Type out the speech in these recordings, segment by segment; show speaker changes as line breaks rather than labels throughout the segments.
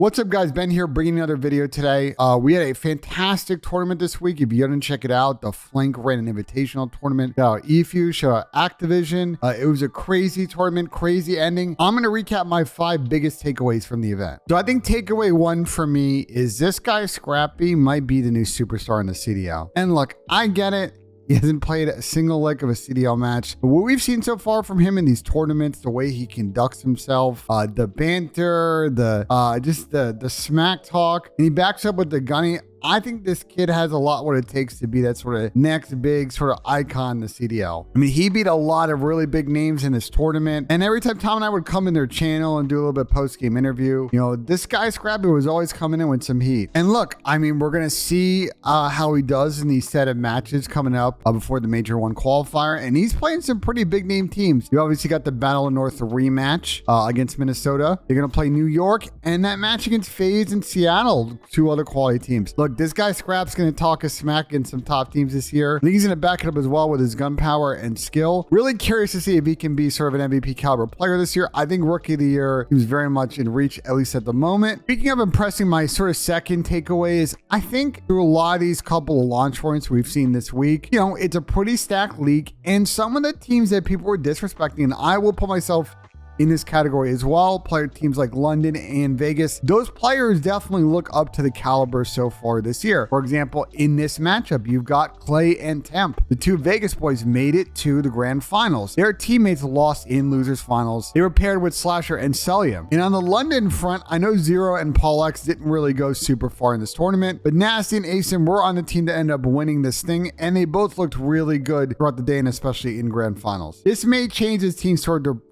What's up, guys? Ben here, bringing another video today. We had a fantastic tournament this week. If you didn't check it out, the Flank ran an invitational tournament. Shout out EFU, shout out Activision. It was a crazy tournament, crazy ending. I'm going to recap my 5 biggest takeaways from the event. So I think takeaway 1 for me is this guy Scrappy might be the new superstar in the CDL. And look, I get it. He hasn't played a single leg of a CDL match. But what we've seen so far from him in these tournaments, the way he conducts himself, the banter, the smack talk, and he backs up with the gunny. I think this kid has a lot what it takes to be that sort of next big sort of icon in the CDL. I mean, he beat a lot of really big names in this tournament. And every time Tom and I would come in their channel and do a little bit post-game interview, you know, this guy Scrappy was always coming in with some heat. And look, I mean, we're going to see how he does in these set of matches coming up before the Major 1 qualifier. And he's playing some pretty big name teams. You obviously got the Battle of North rematch against Minnesota. They're going to play New York and that match against FaZe and Seattle, 2 other quality teams. Look, this guy Scrap's going to talk a smack in some top teams this year. I think he's going to back it up as well with his gun power and skill. Really curious to see if he can be sort of an MVP caliber player this year. I think Rookie of the Year, he was very much in reach, at least at the moment. Speaking of impressing, my sort of second takeaway is I think through a lot of these couple of launch points we've seen this week, you know, it's a pretty stacked league, and some of the teams that people were disrespecting, and I will put myself in this category as well, player teams like London and Vegas, those players definitely look up to the caliber so far this year. For example, in this matchup, you've got Clay and Temp. The 2 Vegas boys made it to the grand finals. Their teammates lost in losers finals. They were paired with Slasher and Celium. And on the London front, I know Zero and Paul X didn't really go super far in this tournament, but Nasty and Asim were on the team to end up winning this thing, and they both looked really good throughout the day and especially in grand finals. This may change as teams start to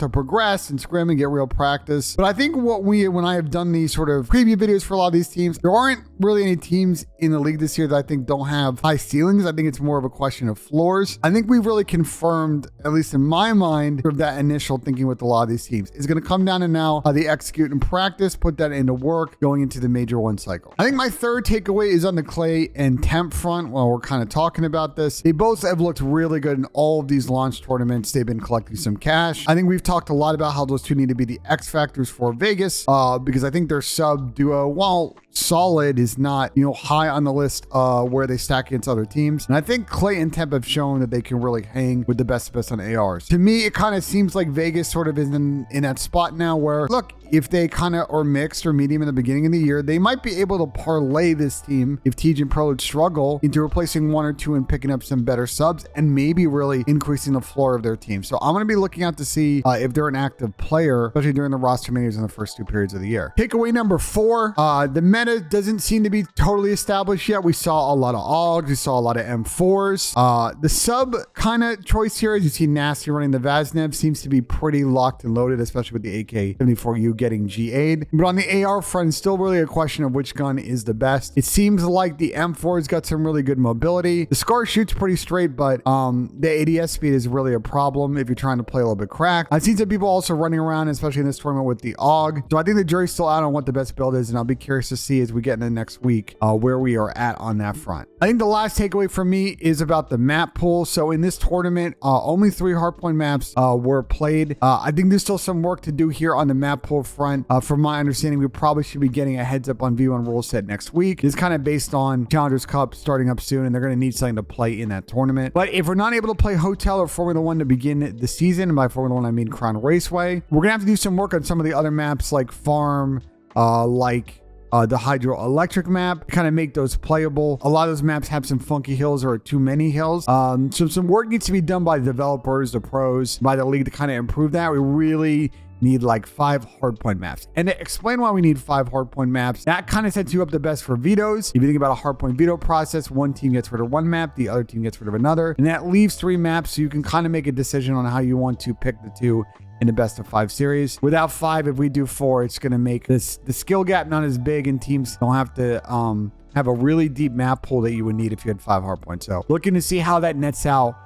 progress and scrim and get real practice. But I think when I have done these sort of preview videos for a lot of these teams, there aren't really any teams in the league this year that I think don't have high ceilings. I think it's more of a question of floors. I think we've really confirmed, at least in my mind, sort of that initial thinking with a lot of these teams. It's going to come down to now how they execute and practice, put that into work going into the Major 1 cycle. I think my third takeaway is on the Clay and Temp front. While we're kind of talking about this, they both have looked really good in all of these launch tournaments. They've been collecting some cash. I think we've talked a lot about how those 2 need to be the X factors for Vegas because I think their sub duo, while solid, is not, you know, high on the list where they stack against other teams. And I think Clay and Temp have shown that they can really hang with the best on ARs. To me, it kind of seems like Vegas sort of is in that spot now where, look, if they kind of are mixed or medium in the beginning of the year, they might be able to parlay this team, if TJ and Pro struggle, into replacing 1 or 2 and picking up some better subs and maybe really increasing the floor of their team. So I'm going to be looking out to see if they're an active player, especially during the roster menus in the first 2 periods of the year. Takeaway number 4, the meta doesn't seem to be totally established yet. We saw a lot of AUGs, we saw a lot of M4s. The sub kind of choice here, as you see Nasty running the Vaznev, seems to be pretty locked and loaded, especially with the AK-74U getting GA'd. But on the AR front, still really a question of which gun is the best. It seems like the M4's got some really good mobility. The Scar shoots pretty straight, but the ADS speed is really a problem if you're trying to play a little bit cracked. I've seen some people also running around, especially in this tournament, with the AUG. So I think the jury's still out on what the best build is, and I'll be curious to see as we get into next week where we are at on that front. I think the last takeaway for me is about the map pool. So in this tournament, only 3 hardpoint maps were played. I think there's still some work to do here on the map pool front. From my understanding, we probably should be getting a heads up on V1 rule set next week. It's kind of based on Challengers Cup starting up soon, and they're going to need something to play in that tournament. But if we're not able to play Hotel or Formula 1 to begin the season, and by Formula 1 I mean Crown Raceway, we're going to have to do some work on some of the other maps like Farm, the hydroelectric map, kind of make those playable. A lot of those maps have some funky hills or too many hills. So some work needs to be done by the developers, the pros, by the league to kind of improve that. We really need like 5 hardpoint maps. And to explain why we need 5 hardpoint maps, that kind of sets you up the best for vetoes. If you think about a hardpoint veto process, one team gets rid of one map, the other team gets rid of another, and that leaves 3 maps, so you can kind of make a decision on how you want to pick the 2 in the best of 5 series. Without 5, if we do 4, it's going to make the skill gap not as big, and teams don't have to have a really deep map pool that you would need if you had 5 hardpoints. So looking to see how that nets out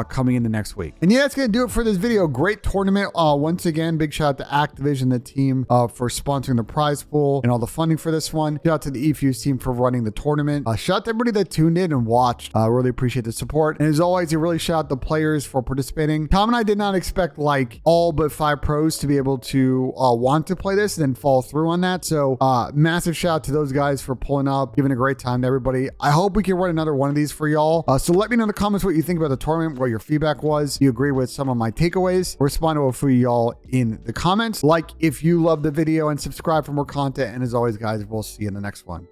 coming into next week. And yeah, that's going to do it for this video. Great tournament. Once again, big shout out to Activision, the team, for sponsoring the prize pool and all the funding for this one. Shout out to the eFuse team for running the tournament. Shout out to everybody that tuned in and watched. Really appreciate the support. And as always, a really shout out the players for participating. Tom and I did not expect like all but 5 pros to be able to want to play this and then follow through on that. So massive shout out to those guys for pulling up, giving a great time to everybody. I hope we can run another one of these for y'all. So let me know in the comments what you think about the tournament, what your feedback was. You agree with some of my takeaways? Respond to a few y'all in the comments. Like if you love the video and subscribe for more content. And as always, guys, we'll see you in the next one.